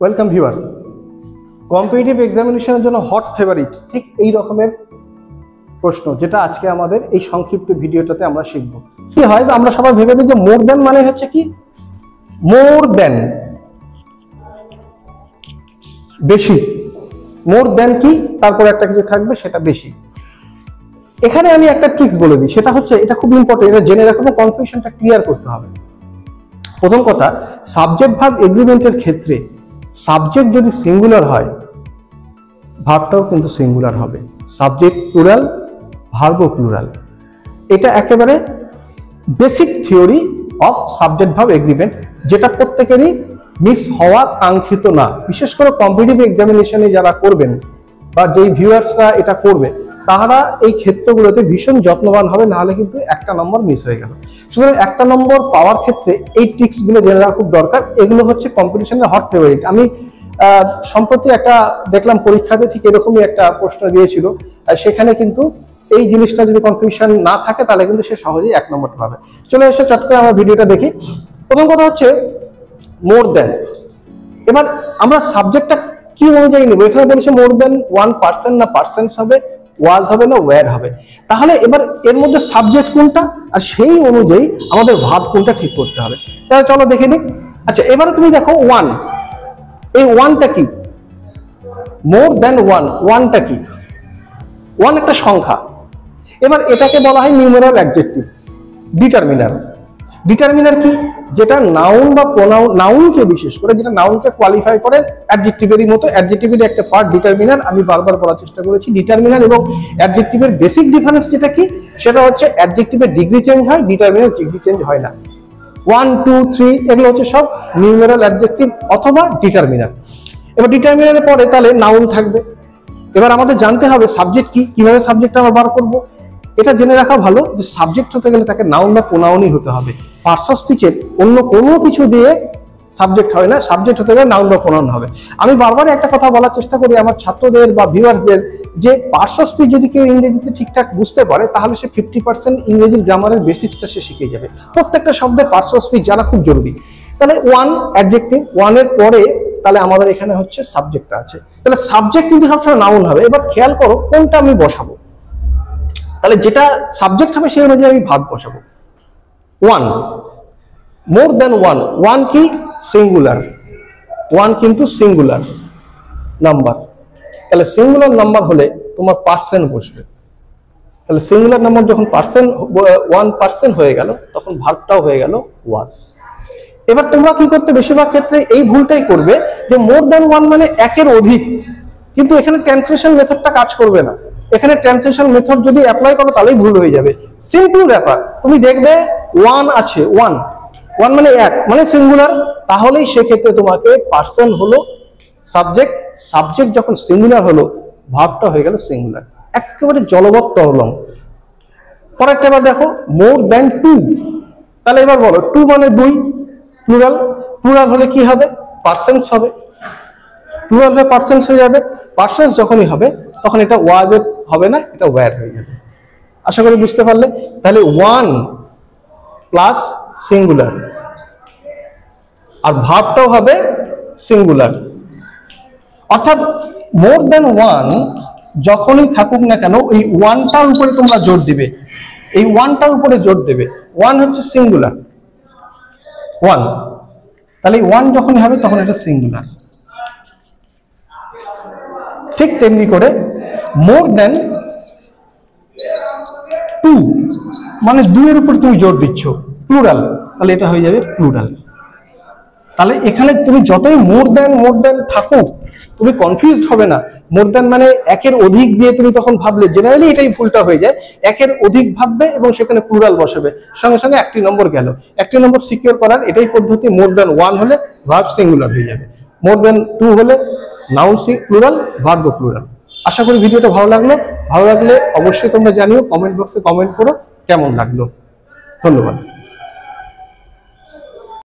Welcome viewers. Competitive এক্সামিনেশনের জন্য hot favourite ঠিক এই রকমের প্রশ্ন, যেটা আজকে আমাদের এই সংক্ষিপ্ত ভিডিওটাতে আমরা শিখব। কি হয়, আমরা সবাই ভেবে দিই যে মোর দেন মানে হচ্ছে কি, মোর দেন বেশি, মোর দেন কি তারপর একটা কিছু থাকবে সেটা বেশি। এখানে আমি একটা ট্রিক্স বলে দিই, সেটা হচ্ছে, এটা খুব ইম্পর্টেন্ট, এটা জেনে রাখবো, কনফিউশনটা ক্লিয়ার করতে হবে। প্রথম কথা, সাবজেক্ট ভার্ব এগ্রিমেন্টের ক্ষেত্রে সাবজেক্ট যদি সিঙ্গুলার হয়, ভার্বটাও কিন্তু সিঙ্গুলার হবে। সাবজেক্ট প্লুরাল, ভার্বও প্লুরাল। এটা একেবারে basic theory of subject verb agreement, যেটা প্রত্যেকেরই মিস হওয়া কাঙ্ক্ষিত না। বিশেষ করে কম্পিটিটিভ এক্সামিনেশনে যারা করবেন বা যেই ভিউয়ার্সরা এটা করবে, তারা এই ক্ষেত্রগুলোতে ভীষণ যত্নবান হবে, নাহলে কিন্তু একটা নম্বর মিস হয়ে গেল। সুতরাং একটা নম্বর পাওয়ার ক্ষেত্রে এই ট্রিক্সগুলো জেনে রাখা খুব দরকার। এগুলো হচ্ছে কম্পিটিশনের হট ফেভারিট। আমি সম্প্রতি একটা দেখলাম পরীক্ষাতে ঠিক এরকমই একটা প্রশ্ন দিয়েছিল, সেখানে কিন্তু এই জিনিসটা যদি কনফিউশন না থাকে তাহলে কিন্তু সে সহজেই এক নম্বরটা পাবে। চলে এসে চট করে আমরা ভিডিওটা দেখি। প্রথম কথা হচ্ছে মোর দেন। এবার আমরা সাবজেক্টটা কি অনুযায়ী নেব? এখানে বলেছে মোর দেন ওয়ান পার্সন, না পার্সেন্স হবে, ওয়াজ হবে, না ওয়্যার হবে। তাহলে এবার এর মধ্যে সাবজেক্ট কোনটা আর সেই অনুযায়ী আমাদের ভার্ব কোনটা ঠিক করতে হবে। তাহলে চলো দেখে নিই। আচ্ছা, এবারে তুমি দেখো ওয়ান, এই ওয়ানটা কি? মোর দেন ওয়ান, ওয়ানটা কি? ওয়ান একটা সংখ্যা। এবার এটাকে বলা হয় নিউমেরাল অ্যাডজেক্টিভ। ডিটারমিনার, ডিটারমিনার কি? যেটা নাউন বা প্রোনাউন, নাউনকে বিশেষ করে যেটা নাউনকে কোয়ালিফাই করে, অ্যাডজেক্টিভেরই মতো। অ্যাডজেক্টিভের একটা পার্ট ডিটারমিনার, আমি বারবার বলার চেষ্টা করেছি। ডিটারমিনার এবং অ্যাডজেক্টিভের বেসিক ডিফারেন্স যেটা কি, সেটা হচ্ছে অ্যাডজেক্টিভের ডিগ্রি চেঞ্জ হয়, ডিটারমিনার ডিগ্রি চেঞ্জ হয় না। 1, 2, 3 এগুলো হচ্ছে সব নিউমেরাল অ্যাডজেক্টিভ অথবা ডিটারমিনার। এবার ডিটারমিনারের পরে তাহলে নাউন থাকবে। এবার আমাদের জানতে হবে সাবজেক্ট কি, কিভাবে সাবজেক্ট আমরা বার করব। এটা জেনে রাখা ভালো যে সাবজেক্ট হতে গেলে তাকে নাউন বা প্রোনাউনই হতে হবে। পার্টস অফ স্পিচের অন্য কোনো কিছু দিয়ে সাবজেক্ট হয় না, সাবজেক্ট হতে গেলে নাউন বা প্রোনাউন হবে। আমি বারবার একটা কথা বলার চেষ্টা করি আমার ছাত্রদের বা ভিউয়ার্সদের, যে পার্টস অফ স্পিচ যদি কেউ ইংরেজিতে ঠিকঠাক বুঝতে পারে, তাহলে সে 50% ইংরেজির গ্রামারের বেসিক্সটা সে শিখে যাবে। প্রত্যেকটা শব্দের পার্টস অফ স্পিচ জানা খুব জরুরি। তাহলে ওয়ান অ্যাডজেক্টিভ, ওয়ানের পরে তাহলে আমাদের এখানে হচ্ছে সাবজেক্টটা আছে। তাহলে সাবজেক্ট কিন্তু সবসময় নাউন হবে। এবার খেয়াল করো কোনটা আমি বসাবো। তাহলে যেটা সাবজেক্ট হবে সেই অনুযায়ী আমি ভার্ব বসাবো। ওয়ান, মোর দেন ওয়ান। ওয়ান কি? সিঙ্গুলার। ওয়ান কিন্তু সিঙ্গুলার নাম্বার। তাহলে সিঙ্গুলার নাম্বার হলে তোমার পার্সেন্ট বসবে। তাহলে সিঙ্গুলার নাম্বার যখন ওয়ান পার্সেন্ট হয়ে গেল, তখন ভার্বটাও হয়ে গেল ওয়াজ। এবার তোমরা কি করতে, বেশিরভাগ ক্ষেত্রে এই ভুলটাই করবে যে মোর দেন ওয়ান মানে একের অধিক, কিন্তু এখানে ট্রান্সলেশন মেথডটা কাজ করবে না। এখানে ট্রান্সলেশন মেথড যদি অ্যাপ্লাই করো তাহলেই ভুল হয়ে যাবে। সিম্পল ব্যাপার, তুমি দেখবে ওয়ান আছে, ওয়ান, ওয়ান মানে এক, মানে সিঙ্গুলার, তাহলেই সেক্ষেত্রে তোমাকে পার্সন হলো সাবজেক্ট। সাবজেক্ট যখন সিঙ্গুলার হলো, ভার্বটা হয়ে গেল সিঙ্গুলার। একেবারে জলবৎ তরলম। পরেরটা এবার দেখো, মোর দেন টু। তাহলে এবার বলো, টু মানে দুই, প্লুরাল। প্লুরাল হলে কি হবে? পার্সেন্স হবে। প্লুরাল হলে পার্সেন্স হয়ে যাবে। পার্সেন্স যখনই হবে তখন এটা ওয়াজ হবে না, এটা ওয়্যার হয়ে যাবে। আশা করি বুঝতে পারলে। তাহলে ওয়ান প্লাস সিঙ্গুলার, আর ভার্বটাও হবে সিঙ্গুলার। অর্থাৎ মোর দেন ওয়ান যখনই থাকুক না কেন, এই ওয়ানটার উপরে তোমরা জোর দিবে, এই ওয়ানটার উপরে জোর দেবে। ওয়ান হচ্ছে সিঙ্গুলার, ওয়ান। তাহলে ওয়ান যখনই হবে তখন এটা সিঙ্গুলার। ঠিক তেমনি করে মোর দেন টু মানে দুইয়ের উপর তুমি জোর দিচ্ছ, প্লুরাল, তাহলে এটা হয়ে যাবে প্লুরাল। তাহলে এখানে তুমি যতই মোর দেন থাকুক, তুমি কনফিউজড হবে না। মোর দেন মানে একের অধিক দিয়ে তুমি তখন ভাবলে, জেনারেলি এটাই ভুলটা হয়ে যায়, একের অধিক ভাববে এবং সেখানে প্লুরাল বসাবে, সঙ্গে সঙ্গে একটি নম্বর গেল। একটি নম্বর সিকিউর করার এটাই পদ্ধতি। মোর দেন ওয়ান হলে ভার্ব সিঙ্গুলার হয়ে যাবে, মোর দেন টু হলে নাউন প্লুরাল, ভার্ব প্লুরাল। আশা করি ভিডিওটা ভালো লাগলো। ভালো লাগলে অবশ্যই তোমরা জানিও, কমেন্ট বক্সে কমেন্ট করো কেমন লাগলো। ধন্যবাদ।